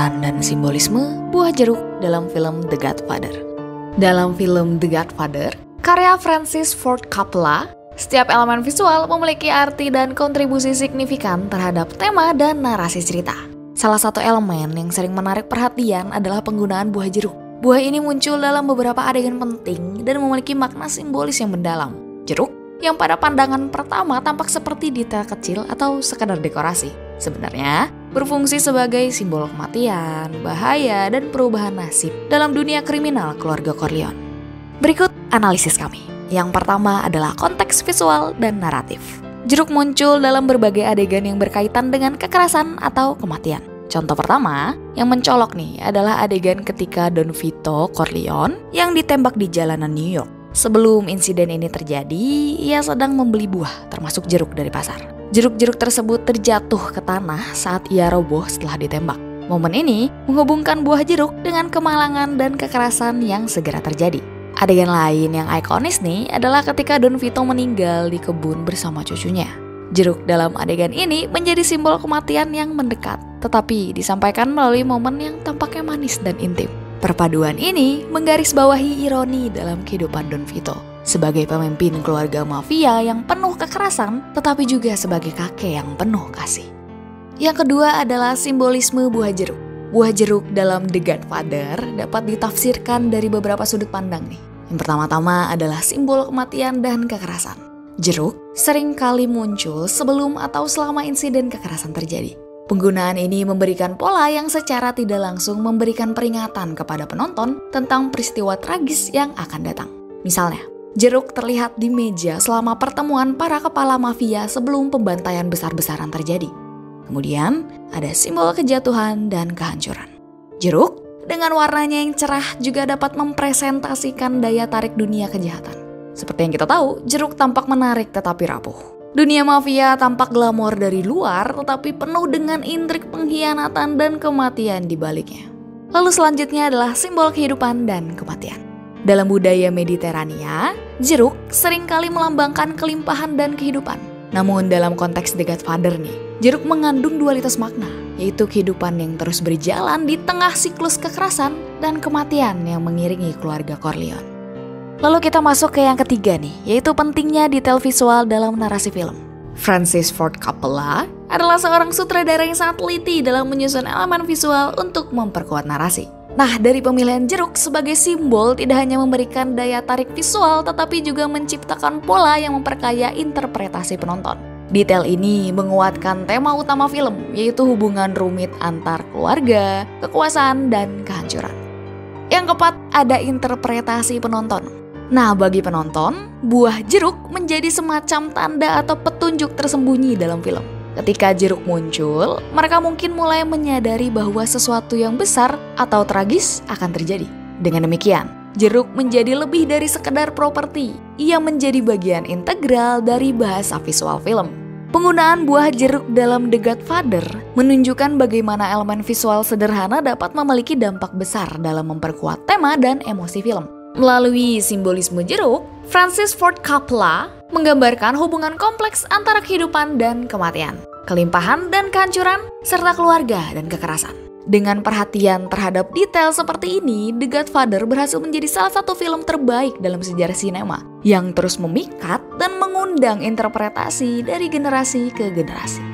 peran dan simbolisme buah jeruk dalam film The Godfather. Dalam film The Godfather, karya Francis Ford Coppola, setiap elemen visual memiliki arti dan kontribusi signifikan terhadap tema dan narasi cerita. Salah satu elemen yang sering menarik perhatian adalah penggunaan buah jeruk. Buah ini muncul dalam beberapa adegan penting dan memiliki makna simbolis yang mendalam. Jeruk yang pada pandangan pertama tampak seperti detail kecil atau sekadar dekorasi, sebenarnya berfungsi sebagai simbol kematian, bahaya, dan perubahan nasib dalam dunia kriminal keluarga Corleone. Berikut analisis kami. Yang pertama adalah konteks visual dan naratif. Jeruk muncul dalam berbagai adegan yang berkaitan dengan kekerasan atau kematian. Contoh pertama yang mencolok nih adalah adegan ketika Don Vito Corleone yang ditembak di jalanan New York. Sebelum insiden ini terjadi, ia sedang membeli buah termasuk jeruk dari pasar. Jeruk-jeruk tersebut terjatuh ke tanah saat ia roboh setelah ditembak. Momen ini menghubungkan buah jeruk dengan kemalangan dan kekerasan yang segera terjadi. Adegan lain yang ikonis nih adalah ketika Don Vito meninggal di kebun bersama cucunya. Jeruk dalam adegan ini menjadi simbol kematian yang mendekat, tetapi disampaikan melalui momen yang tampaknya manis dan intim. Perpaduan ini menggarisbawahi ironi dalam kehidupan Don Vito sebagai pemimpin keluarga mafia yang penuh kekerasan, tetapi juga sebagai kakek yang penuh kasih. Yang kedua adalah simbolisme buah jeruk. Buah jeruk dalam The Godfather dapat ditafsirkan dari beberapa sudut pandang nih. Yang pertama-tama adalah simbol kematian dan kekerasan. Jeruk sering kali muncul sebelum atau selama insiden kekerasan terjadi. Penggunaan ini memberikan pola yang secara tidak langsung memberikan peringatan kepada penonton tentang peristiwa tragis yang akan datang. Misalnya, jeruk terlihat di meja selama pertemuan para kepala mafia sebelum pembantaian besar-besaran terjadi. Kemudian, ada simbol kejatuhan dan kehancuran. Jeruk dengan warnanya yang cerah juga dapat mempresentasikan daya tarik dunia kejahatan. Seperti yang kita tahu, jeruk tampak menarik tetapi rapuh. Dunia mafia tampak glamor dari luar tetapi penuh dengan intrik pengkhianatan dan kematian di baliknya. Lalu selanjutnya adalah simbol kehidupan dan kematian. Dalam budaya Mediterania, jeruk seringkali melambangkan kelimpahan dan kehidupan. Namun dalam konteks The Godfather nih, jeruk mengandung dualitas makna, yaitu kehidupan yang terus berjalan di tengah siklus kekerasan dan kematian yang mengiringi keluarga Corleone. Lalu kita masuk ke yang ketiga nih, yaitu pentingnya detail visual dalam narasi film. Francis Ford Coppola adalah seorang sutradara yang sangat teliti dalam menyusun elemen visual untuk memperkuat narasi. Nah, dari pemilihan jeruk sebagai simbol tidak hanya memberikan daya tarik visual, tetapi juga menciptakan pola yang memperkaya interpretasi penonton. Detail ini menguatkan tema utama film, yaitu hubungan rumit antar keluarga, kekuasaan, dan kehancuran. Yang keempat, ada interpretasi penonton. Nah, bagi penonton, buah jeruk menjadi semacam tanda atau petunjuk tersembunyi dalam film. Ketika jeruk muncul, mereka mungkin mulai menyadari bahwa sesuatu yang besar atau tragis akan terjadi. Dengan demikian, jeruk menjadi lebih dari sekedar properti. Ia menjadi bagian integral dari bahasa visual film. Penggunaan buah jeruk dalam The Godfather menunjukkan bagaimana elemen visual sederhana dapat memiliki dampak besar dalam memperkuat tema dan emosi film. Melalui simbolisme jeruk, Francis Ford Coppola menggambarkan hubungan kompleks antara kehidupan dan kematian, kelimpahan dan kehancuran, serta keluarga dan kekerasan. Dengan perhatian terhadap detail seperti ini, The Godfather berhasil menjadi salah satu film terbaik dalam sejarah sinema yang terus memikat dan mengundang interpretasi dari generasi ke generasi.